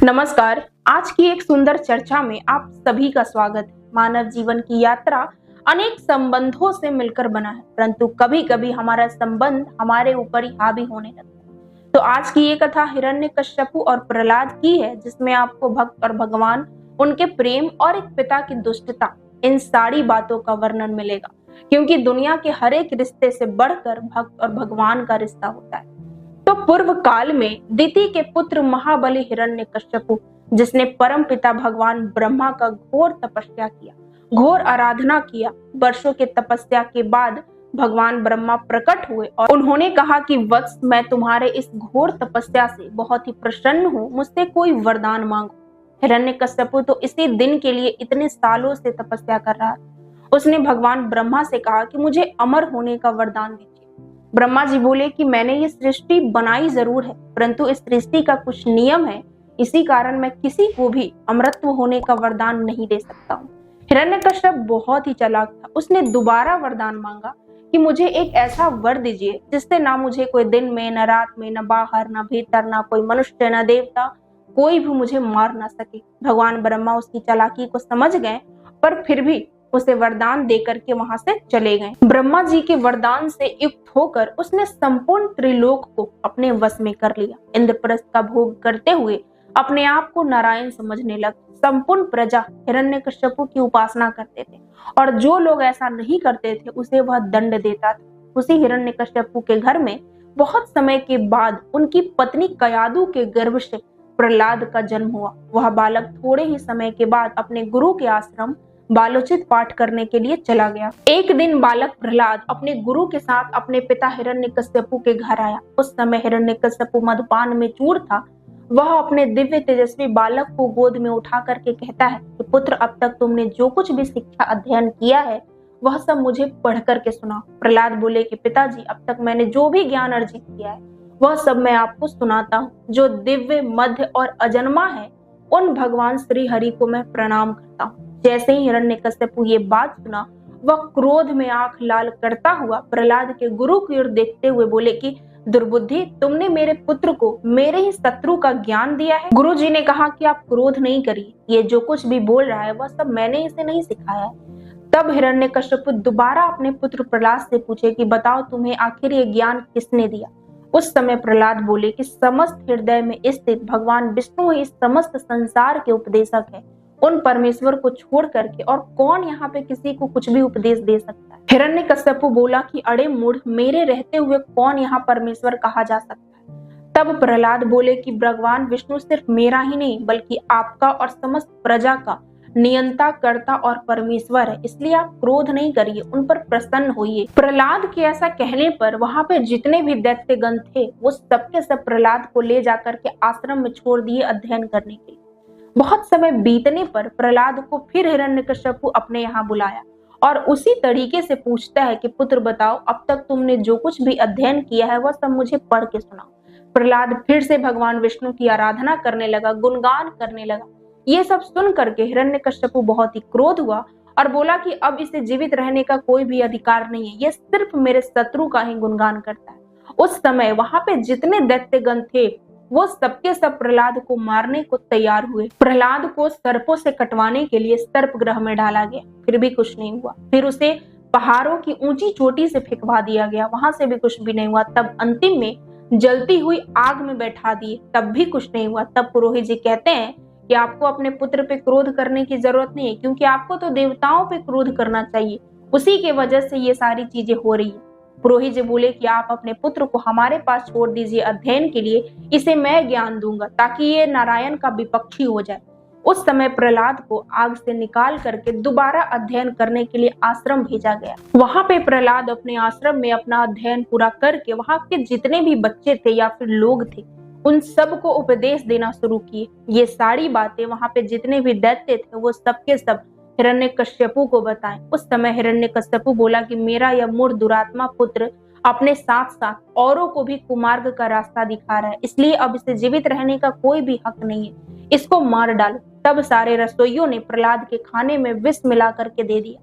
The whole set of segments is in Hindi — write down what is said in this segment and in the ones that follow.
नमस्कार। आज की एक सुंदर चर्चा में आप सभी का स्वागत है। मानव जीवन की यात्रा अनेक संबंधों से मिलकर बना है, परंतु कभी कभी हमारा संबंध हमारे ऊपर ही हावी होने लगता है। तो आज की ये कथा हिरण्यकश्यपु और प्रहलाद की है, जिसमें आपको भक्त और भगवान, उनके प्रेम और एक पिता की दुष्टता, इन सारी बातों का वर्णन मिलेगा। क्योंकि दुनिया के हर एक रिश्ते से बढ़कर भक्त और भगवान का रिश्ता होता है। तो पूर्व काल में दिति के पुत्र महाबली हिरण्यकश्यपु, जिसने परम पिता भगवान ब्रह्मा का घोर तपस्या किया, घोर आराधना किया, वर्षों के तपस्या के बाद भगवान ब्रह्मा प्रकट हुए और उन्होंने कहा कि वत्स, मैं तुम्हारे इस घोर तपस्या से बहुत ही प्रसन्न हूँ, मुझसे कोई वरदान मांगो। हिरण्यकश्यपु तो इसी दिन के लिए इतने सालों से तपस्या कर रहा है। उसने भगवान ब्रह्मा से कहा कि मुझे अमर होने का वरदान दीजिए। ब्रह्मा जी बोले कि मैंने ये सृष्टि बनाई जरूर है, परंतु इस सृष्टि का कुछ नियम है, इसी कारण मैं किसी को भी अमरत्व होने का वरदान नहीं दे सकता हूँ। हिरण्यकश्यप बहुत ही चालाक था। उसने दोबारा वरदान मांगा कि मुझे एक ऐसा वर दीजिए जिससे ना मुझे कोई दिन में, न रात में, न बाहर, न भीतर, न कोई मनुष्य, न देवता, कोई भी मुझे मार ना सके। भगवान ब्रह्मा उसकी चालाकी को समझ गए, पर फिर भी उसे वरदान देकर के वहां से चले गए। ब्रह्मा जी के वरदान से युक्त होकर उसने संपूर्ण त्रिलोक को अपने वश में कर लिया। इंद्रप्रस्थ का भोग करते हुए अपने आप को नारायण समझने लगा। संपूर्ण प्रजा हिरण्यकश्यपु की उपासना करते थे और जो लोग ऐसा नहीं करते थे उसे वह दंड देता था। उसी हिरण्यकश्यपु के घर में बहुत समय के बाद उनकी पत्नी कयादु के गर्भ से प्रहलाद का जन्म हुआ। वह बालक थोड़े ही समय के बाद अपने गुरु के आश्रम बालोचित पाठ करने के लिए चला गया। एक दिन बालक प्रहलाद अपने गुरु के साथ अपने पिता हिरण्यकश्यपु के घर आया। उस समय हिरण्यकश्यपु मदपान में चूर था। वह अपने दिव्य तेजस्वी बालक को गोद में उठा करके कहता है कि पुत्र, अब तक तुमने जो कुछ भी शिक्षा अध्ययन किया है वह सब मुझे पढ़ करके सुनाओ। प्रहलाद बोले कि पिताजी, अब तक मैंने जो भी ज्ञान अर्जित किया है वह सब मैं आपको सुनाता हूँ। जो दिव्य, मध्य और अजन्मा है, उन भगवान श्री हरि को मैं प्रणाम करता हूँ। जैसे ही हिरण्यकश्यपु ये बात सुना, वह क्रोध में आंख लाल करता हुआ प्रहलाद के गुरु की ओर देखते हुए बोले कि दुर्बुद्धि, तुमने मेरे पुत्र को मेरे ही शत्रु का ज्ञान दिया है। गुरु जी ने कहा कि आप क्रोध नहीं करिए, ये जो कुछ भी बोल रहा है वह सब मैंने इसे नहीं सिखाया है। तब हिरण्यकश्यपु दोबारा अपने पुत्र प्रहलाद से पूछे कि बताओ, तुम्हें आखिर ये ज्ञान किसने दिया। उस समय प्रहलाद बोले कि समस्त हृदय में स्थित भगवान विष्णु ही समस्त संसार के उपदेशक है। उन परमेश्वर को छोड़ करके और कौन यहाँ पे किसी को कुछ भी उपदेश दे सकता है। हिरण्यकश्यपु बोला कि अड़े मूढ़, मेरे रहते हुए कौन यहाँ परमेश्वर कहा जा सकता है। तब प्रहलाद बोले कि भगवान विष्णु सिर्फ मेरा ही नहीं बल्कि आपका और समस्त प्रजा का नियंता, कर्ता और परमेश्वर है, इसलिए आप क्रोध नहीं करिए, उन पर प्रसन्न होइए। प्रहलाद के ऐसा कहने पर वहां पे जितने भी दैत्यगण थे वो सबके सब प्रहलाद को ले जाकर के आश्रम में छोड़ दिए अध्ययन करने के लिए। बहुत समय बीतने पर प्रहलाद को फिर हिरण्यकश्यपु अपने यहाँ बुलाया और उसी तरीके से पूछता है कि पुत्र बताओ, अब तक तुमने जो कुछ भी अध्ययन किया है वह सब मुझे पढ़ के सुनाओ। प्रहलाद फिर से भगवान विष्णु की आराधना करने लगा, गुणगान करने लगा। ये सब सुन करके हिरण्यकश्यपु बहुत ही क्रोध हुआ और बोला कि अब इसे जीवित रहने का कोई भी अधिकार नहीं है, ये सिर्फ मेरे शत्रु का ही गुणगान करता है। उस समय वहां पे जितने दैत्यगण थे वो सबके सब प्रहलाद को मारने को तैयार हुए। प्रहलाद को सर्पों से कटवाने के लिए सर्प ग्रह में डाला गया, फिर भी कुछ नहीं हुआ। फिर उसे पहाड़ों की ऊंची चोटी से फेंकवा दिया गया, वहां से भी कुछ भी नहीं हुआ। तब अंतिम में जलती हुई आग में बैठा दिए, तब भी कुछ नहीं हुआ। तब पुरोहित जी कहते हैं कि आपको अपने पुत्र पे क्रोध करने की जरूरत नहीं है, क्योंकि आपको तो देवताओं पे क्रोध करना चाहिए, उसी के वजह से ये सारी चीजें हो रही है। पुरोहित जी बोले कि आप अपने पुत्र को हमारे पास छोड़ दीजिए अध्ययन के लिए, इसे मैं ज्ञान दूंगा ताकि ये नारायण का विपक्षी हो जाए। उस समय प्रहलाद को आग से निकाल करके दोबारा अध्ययन करने के लिए आश्रम भेजा गया। वहां पे प्रहलाद अपने आश्रम में अपना अध्ययन पूरा करके वहां के जितने भी बच्चे थे या फिर लोग थे उन सबको उपदेश देना शुरू किए। ये सारी बातें वहां पे जितने भी दैत्य थे वो सबके सब हिरण्यकश्यपु को बताएं। उस समय हिरण्यकश्यपु बोला कि मेरा यह मूढ़ दुरात्मा पुत्र अपने साथ साथ औरों को भी कुमार्ग का रास्ता दिखा रहा है, इसलिए अब इसे जीवित रहने का कोई भी हक नहीं है, इसको मार डालो। तब सारे रसोइयों ने प्रहलाद के खाने में विष मिला करके दे दिया।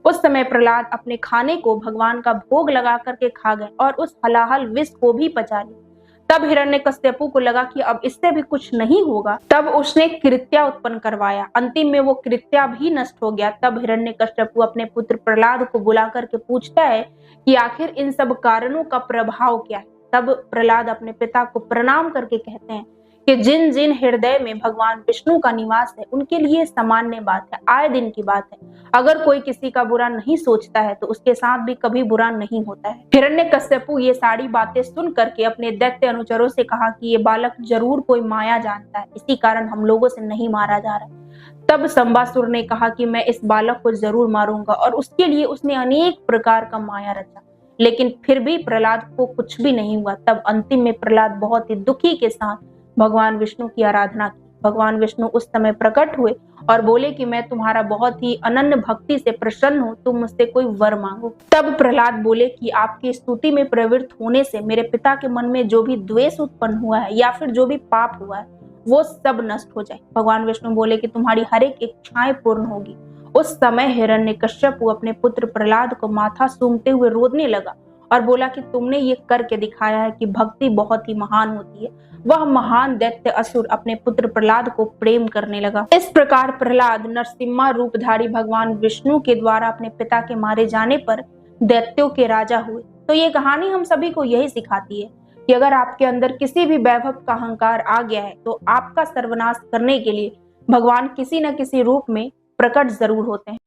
उस समय प्रहलाद अपने खाने को भगवान का भोग लगा करके खा गए और उस हलाहल विष को भी पचा लिया। तब हिरण्यकश्यपु को लगा कि अब इससे भी कुछ नहीं होगा। तब उसने कृत्या उत्पन्न करवाया। अंतिम में वो कृत्या भी नष्ट हो गया। तब हिरण्यकश्यपु अपने पुत्र प्रहलाद को बुला करके पूछता है कि आखिर इन सब कारणों का प्रभाव क्या है। तब प्रहलाद अपने पिता को प्रणाम करके कहते हैं कि जिन जिन हृदय में भगवान विष्णु का निवास है उनके लिए सामान्य बात है, आए दिन की बात है। अगर कोई किसी का बुरा नहीं सोचता है तो उसके साथ भी कभी बुरा नहीं होता है। हिरण्यकश्यपु ये सारी बातें सुन करके अपने दैत्य अनुचरों से कहा कि ये बालक जरूर कोई माया जानता है, इसी कारण हम लोगों से नहीं मारा जा रहा है। तब संबासुर ने कहा कि मैं इस बालक को जरूर मारूंगा और उसके लिए उसने अनेक प्रकार का माया रचा, लेकिन फिर भी प्रहलाद को कुछ भी नहीं हुआ। तब अंतिम में प्रहलाद बहुत ही दुखी के साथ भगवान विष्णु की आराधना की। भगवान विष्णु उस समय प्रकट हुए और बोले कि मैं तुम्हारा बहुत ही अनन्य भक्ति से प्रसन्न हूँ, तुम मुझसे कोई वर मांगो। तब प्रहलाद बोले कि आपकी स्तुति में प्रवृत्त होने से मेरे पिता के मन में जो भी द्वेष उत्पन्न हुआ है या फिर जो भी पाप हुआ है वो सब नष्ट हो जाए। भगवान विष्णु बोले कि तुम्हारी हर एक इच्छाएं पूर्ण होगी। उस समय हिरण्यकश्यपु अपने पुत्र प्रहलाद को माथा सूंघते हुए रोने लगा और बोला कि तुमने ये करके दिखाया है कि भक्ति बहुत ही महान होती है। वह महान दैत्य असुर अपने पुत्र प्रहलाद को प्रेम करने लगा। इस प्रकार प्रहलाद नरसिम्हा रूपधारी भगवान विष्णु के द्वारा अपने पिता के मारे जाने पर दैत्यों के राजा हुए। तो ये कहानी हम सभी को यही सिखाती है कि अगर आपके अंदर किसी भी वैभव का अहंकार आ गया है तो आपका सर्वनाश करने के लिए भगवान किसी न किसी रूप में प्रकट जरूर होते हैं।